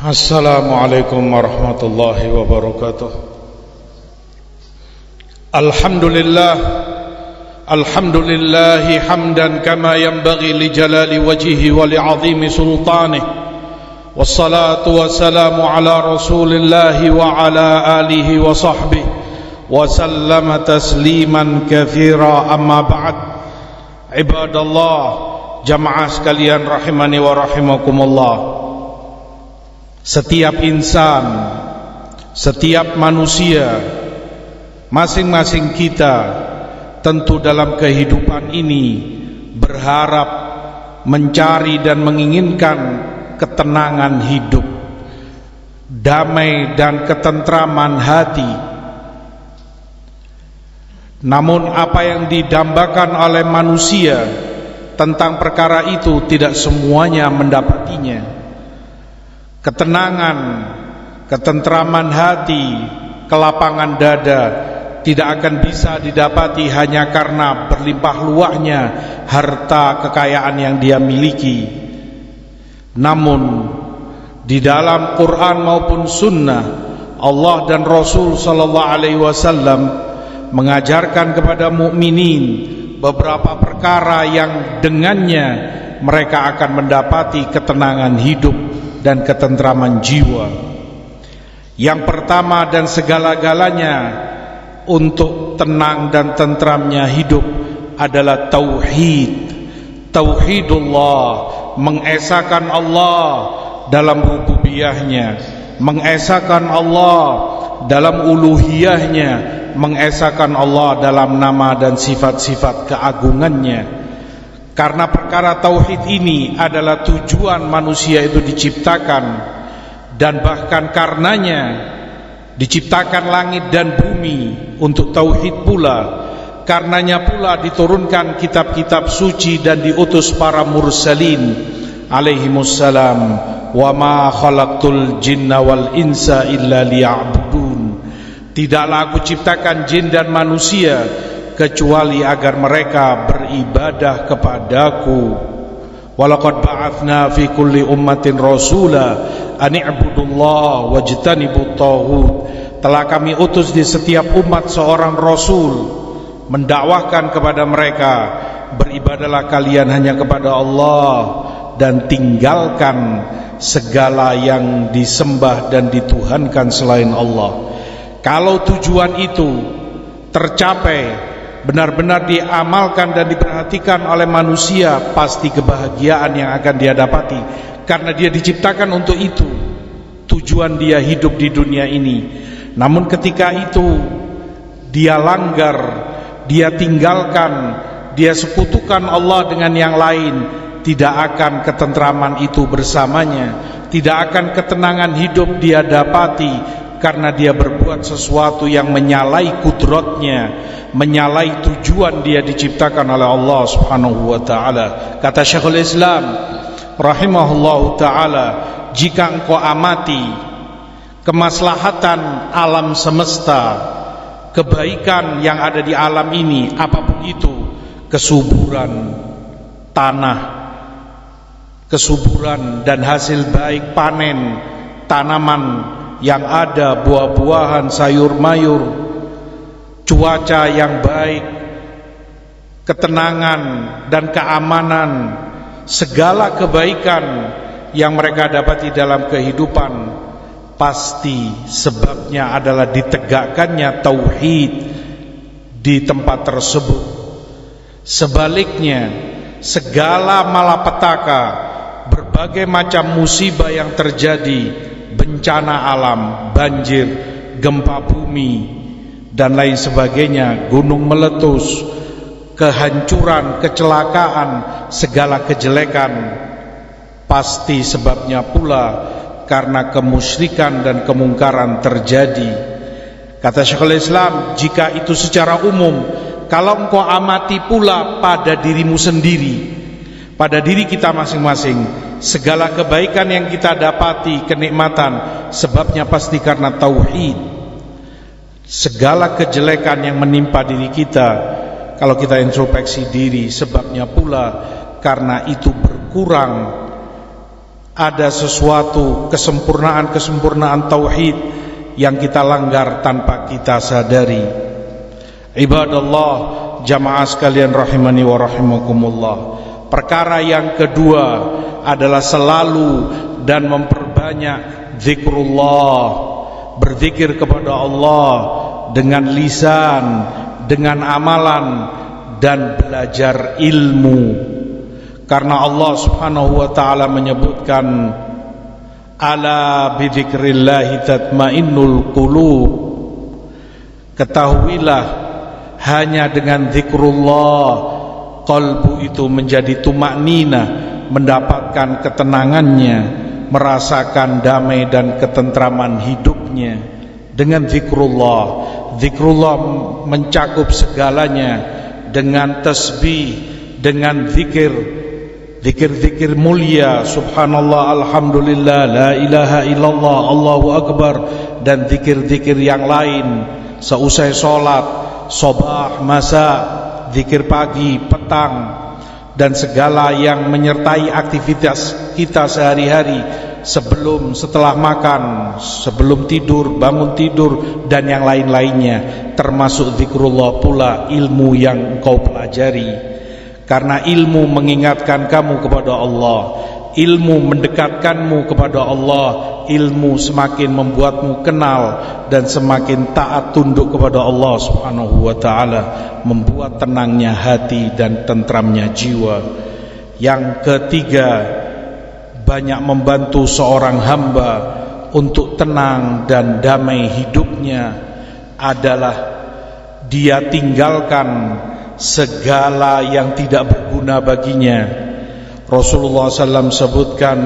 Assalamualaikum warahmatullahi wabarakatuh. Alhamdulillahi hamdan kama yanbaghi li jalali wajhihi wa li 'azimi sultanihi. Wassalatu wassalamu ala rasulillahi wa ala alihi wa sahbihi wa sallama tasliman katsira, amma ba'd. Ibadallah, jamaah sekalian rahimani wa rahimakumullah. Setiap insan, setiap manusia, masing-masing kita tentu dalam kehidupan ini berharap, mencari dan menginginkan ketenangan hidup, damai dan ketentraman hati. Namun apa yang didambakan oleh manusia tentang perkara itu tidak semuanya mendapatinya. Ketenangan, ketentraman hati, kelapangan dada tidak akan bisa didapati hanya karena berlimpah luahnya harta kekayaan yang dia miliki. Namun di dalam Quran maupun Sunnah, Allah dan Rasul sallallahu alaihi wasallam mengajarkan kepada mukminin beberapa perkara yang dengannya mereka akan mendapati ketenangan hidup dan ketentraman jiwa. Yang pertama dan segala-galanya untuk tenang dan tentramnya hidup adalah tauhid. Tauhidullah, mengesahkan Allah dalam rububiyahnya, mengesahkan Allah dalam uluhiyahnya, mengesahkan Allah dalam nama dan sifat-sifat keagungannya. Karena perkara tauhid ini adalah tujuan manusia itu diciptakan, dan bahkan karenanya diciptakan langit dan bumi untuk tauhid pula. Karenanya pula diturunkan kitab-kitab suci dan diutus para mursalin alaihimussalam. Wa ma khalaqtul jinna wal insa illa liya'budun. Tidaklah aku ciptakan jin dan manusia kecuali agar mereka beribadah kepadaku. Walaqad ba'atsna fi kulli ummatin rasula an i'budullaha wajtanibut taghut. Telah kami utus di setiap umat seorang rasul mendakwahkan kepada mereka, beribadahlah kalian hanya kepada Allah dan tinggalkan segala yang disembah dan dituhankan selain Allah. Kalau tujuan itu tercapai, benar-benar diamalkan dan diperhatikan oleh manusia, pasti kebahagiaan yang akan dia dapati, karena dia diciptakan untuk itu. Tujuan dia hidup di dunia ini. Namun ketika itu dia langgar, dia tinggalkan, dia sekutukan Allah dengan yang lain, tidak akan ketentraman itu bersamanya, tidak akan ketenangan hidup dia dapati, karena dia berbuat sesuatu yang menyalahi kudratnya, menyalahi tujuan dia diciptakan oleh Allah subhanahu wa ta'ala. Kata Syekhul Islam rahimahullahu ta'ala, jika engkau amati kemaslahatan alam semesta, kebaikan yang ada di alam ini, apapun itu, kesuburan tanah, kesuburan dan hasil baik panen tanaman yang ada, buah-buahan, sayur-mayur, cuaca yang baik, ketenangan dan keamanan, segala kebaikan yang mereka dapati dalam kehidupan, pasti sebabnya adalah ditegakkannya tauhid di tempat tersebut. Sebaliknya, segala malapetaka, berbagai macam musibah yang terjadi, bencana alam, banjir, gempa bumi dan lain sebagainya, gunung meletus, kehancuran, kecelakaan, segala kejelekan, pasti sebabnya pula karena kemusyrikan dan kemungkaran terjadi. Kata Syekhul Islam, jika itu secara umum, kalau engkau amati pula pada dirimu sendiri, pada diri kita masing-masing, segala kebaikan yang kita dapati, kenikmatan, sebabnya pasti karena tauhid. Segala kejelekan yang menimpa diri kita, kalau kita introspeksi diri, sebabnya pula karena itu berkurang ada sesuatu kesempurnaan tauhid yang kita langgar tanpa kita sadari. Ibadallah, jamaah sekalian rahimani wa rahimakumullah. Perkara yang kedua adalah selalu dan memperbanyak zikrullah, berzikir kepada Allah dengan lisan, dengan amalan, dan belajar ilmu. Karena Allah Subhanahu wa ta'ala menyebutkan, ala bidzikrillahi tatmainnul qulub. Ketahuilah, hanya dengan zikrullah qalbu itu menjadi tumakninah, mendapatkan ketenangannya, merasakan damai dan ketentraman hidupnya. Dengan zikrullah, zikrullah mencakup segalanya. Dengan tasbih, dengan zikir mulia, subhanallah, alhamdulillah, la ilaha illallah, Allahu akbar, dan zikir-zikir yang lain seusai sholat, sobah, masa, zikir pagi, petang, dan segala yang menyertai aktivitas kita sehari-hari, sebelum, setelah makan, sebelum tidur, bangun tidur, dan yang lain-lainnya, termasuk zikrullah pula ilmu yang engkau pelajari. Karena ilmu mengingatkan kamu kepada Allah, ilmu mendekatkanmu kepada Allah, ilmu semakin membuatmu kenal dan semakin taat tunduk kepada Allah Subhanahu wa ta'ala, membuat tenangnya hati dan tentramnya jiwa. Yang ketiga, banyak membantu seorang hamba untuk tenang dan damai hidupnya adalah dia tinggalkan segala yang tidak berguna baginya. Rasulullah SAW sebutkan,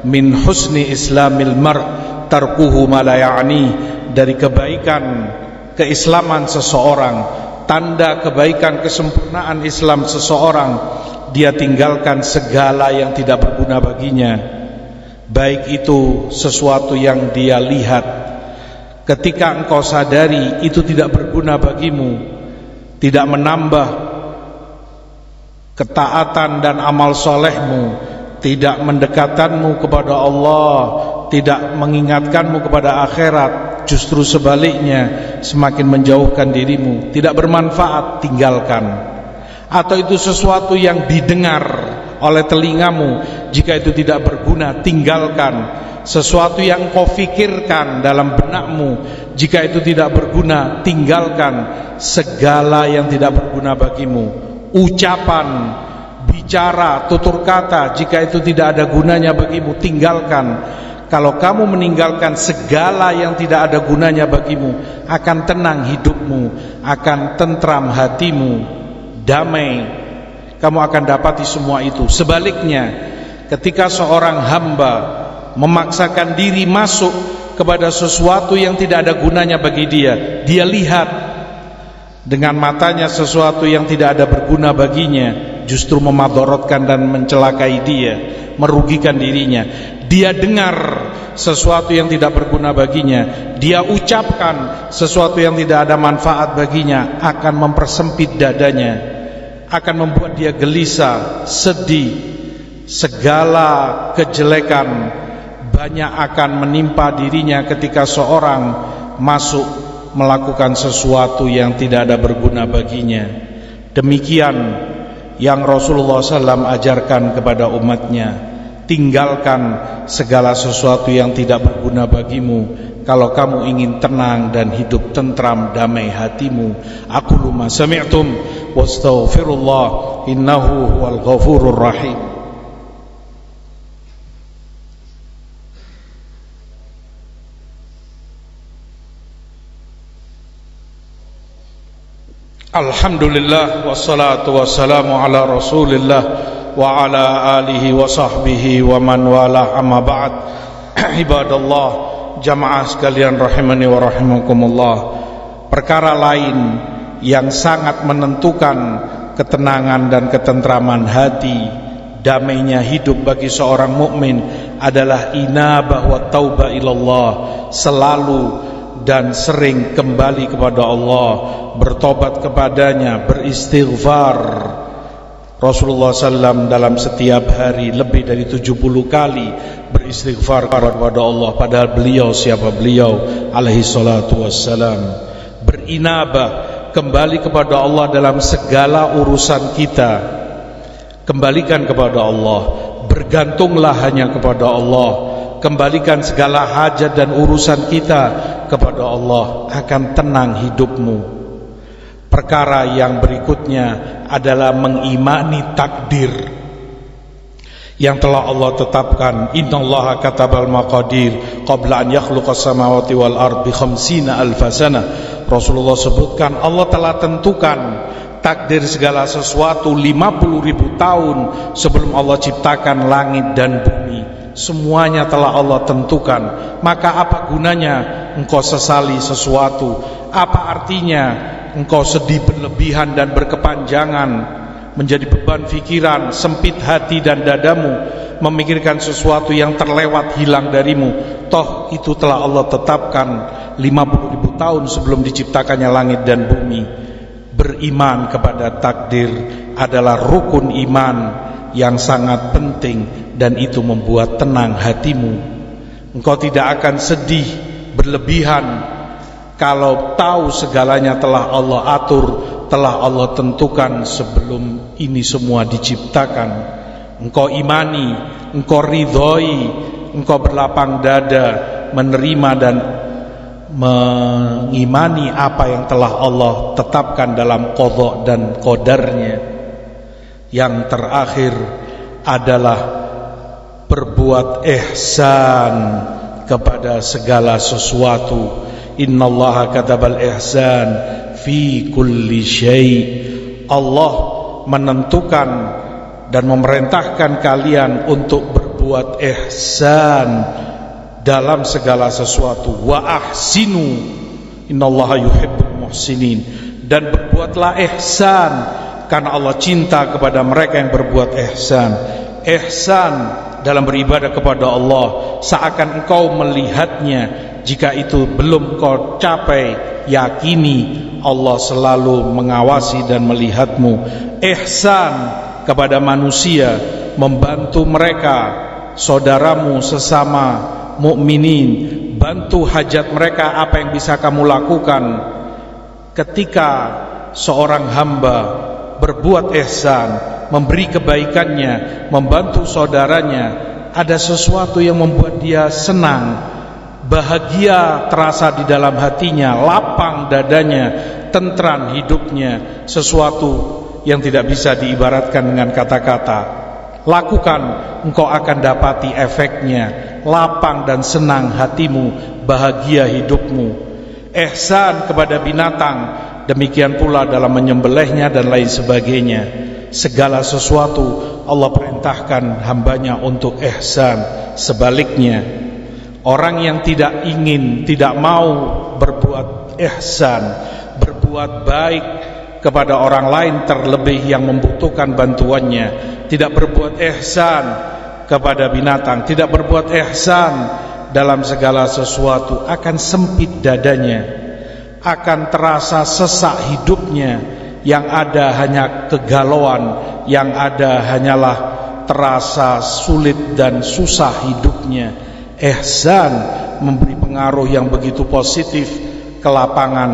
min husni islamil mar' tarkuhu ma la ya'ni. Dari kebaikan keislaman seseorang, tanda kebaikan kesempurnaan Islam seseorang, dia tinggalkan segala yang tidak berguna baginya. Baik itu sesuatu yang dia lihat, ketika engkau sadari itu tidak berguna bagimu, tidak menambah ketaatan dan amal solehmu, tidak mendekatkanmu kepada Allah, tidak mengingatkanmu kepada akhirat, justru sebaliknya semakin menjauhkan dirimu, tidak bermanfaat, tinggalkan. Atau itu sesuatu yang didengar oleh telingamu, jika itu tidak berguna, tinggalkan. Sesuatu yang kau fikirkan dalam benakmu, jika itu tidak berguna, tinggalkan. Segala yang tidak berguna bagimu, ucapan, bicara, tutur kata, jika itu tidak ada gunanya bagimu, tinggalkan. Kalau kamu meninggalkan segala yang tidak ada gunanya bagimu, akan tenang hidupmu, akan tentram hatimu, damai, kamu akan dapati semua itu. Sebaliknya, ketika seorang hamba memaksakan diri masuk kepada sesuatu yang tidak ada gunanya bagi dia, dia lihat dengan matanya sesuatu yang tidak ada berguna baginya, justru memadorotkan dan mencelakai dia, merugikan dirinya. Dia dengar sesuatu yang tidak berguna baginya, dia ucapkan sesuatu yang tidak ada manfaat baginya, akan mempersempit dadanya, akan membuat dia gelisah, sedih. Segala kejelekan banyak akan menimpa dirinya ketika seorang masuk melakukan sesuatu yang tidak ada berguna baginya. Demikian yang Rasulullah SAW ajarkan kepada umatnya. Tinggalkan segala sesuatu yang tidak berguna bagimu kalau kamu ingin tenang dan hidup tentram, damai hatimu. Aqulu ma sami'tum wastaghfirullah innahu huwal ghafurur rahim. Alhamdulillah, wassalatu wassalamu ala rasulillah wa ala alihi wa sahbihi wa man wala, amma ba'd. Ibadallah, jamaah sekalian rahimani wa rahimakumullah. Perkara lain yang sangat menentukan ketenangan dan ketentraman hati, damainya hidup bagi seorang mukmin adalah inabah wa taubah ilallah, selalu dan sering kembali kepada Allah, bertobat kepadanya, beristighfar, Rasulullah SAW dalam setiap hari lebih dari 70 kali beristighfar kepada Allah, padahal beliau, siapa beliau alaihi salatu wassalam, berinabah, kembali kepada Allah dalam segala urusan kita. Kembalikan kepada Allah, bergantunglah hanya kepada Allah, kembalikan segala hajat dan urusan kita kepada Allah, akan tenang hidupmu. Perkara yang berikutnya adalah mengimani takdir yang telah Allah tetapkan. Innallaha katabal maqadir qabla an yakhluqas samawati wal ardi khamsina alfasana. Rasulullah sebutkan Allah telah tentukan takdir segala sesuatu 50.000 tahun sebelum Allah ciptakan langit dan bumi. Semuanya telah Allah tentukan. Maka apa gunanya engkau sesali sesuatu? Apa artinya engkau sedih berlebihan dan berkepanjangan, menjadi beban pikiran, sempit hati dan dadamu, memikirkan sesuatu yang terlewat hilang darimu? Toh itu telah Allah tetapkan 50.000 tahun sebelum diciptakannya langit dan bumi. Beriman kepada takdir adalah rukun iman yang sangat penting, dan itu membuat tenang hatimu. Engkau tidak akan sedih berlebihan kalau tahu segalanya telah Allah atur, telah Allah tentukan sebelum ini semua diciptakan. Engkau imani, engkau ridhoi, engkau berlapang dada menerima dan mengimani apa yang telah Allah tetapkan dalam qadha dan qadarnya. Yang terakhir adalah berbuat ihsan kepada segala sesuatu. Innallaha katabal ihsan fi kulli syai'. Allah menentukan dan memerintahkan kalian untuk berbuat ihsan dalam segala sesuatu. Wa ahsinu innallaha yuhibbul muhsinin. Dan berbuatlah ihsan karena Allah cinta kepada mereka yang berbuat ihsan. Ihsan dalam beribadah kepada Allah, seakan engkau melihatnya. Jika itu belum kau capai, yakini Allah selalu mengawasi dan melihatmu. Ihsan kepada manusia, membantu mereka, saudaramu sesama mukminin, bantu hajat mereka apa yang bisa kamu lakukan. Ketika seorang hamba berbuat ihsan, memberi kebaikannya, membantu saudaranya, ada sesuatu yang membuat dia senang, bahagia terasa di dalam hatinya, lapang dadanya, tentram hidupnya, sesuatu yang tidak bisa diibaratkan dengan kata-kata. Lakukan, engkau akan dapati efeknya, lapang dan senang hatimu, bahagia hidupmu. Ihsan kepada binatang, demikian pula dalam menyembelihnya dan lain sebagainya. Segala sesuatu Allah perintahkan hambanya untuk ihsan. Sebaliknya, orang yang tidak ingin, tidak mau berbuat ihsan, berbuat baik kepada orang lain, terlebih yang membutuhkan bantuannya, tidak berbuat ihsan kepada binatang, tidak berbuat ihsan dalam segala sesuatu, akan sempit dadanya, akan terasa sesak hidupnya, yang ada hanya kegalauan, yang ada hanyalah terasa sulit dan susah hidupnya. Ihsan memberi pengaruh yang begitu positif, kelapangan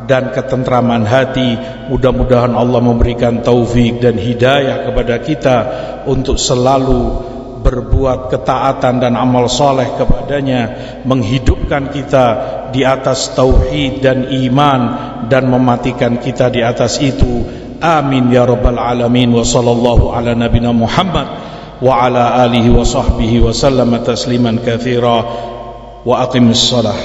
dan ketentraman hati. Mudah-mudahan Allah memberikan taufik dan hidayah kepada kita untuk selalu berbuat ketaatan dan amal soleh kepadanya, menghidupkan kita di atas tauhid dan iman, dan mematikan kita di atas itu. Amin ya rabbal alamin. Wa sallallahu ala nabina Muhammad wa ala alihi wa sahbihi wa sallama tasliman katsira. Wa aqimis shalah.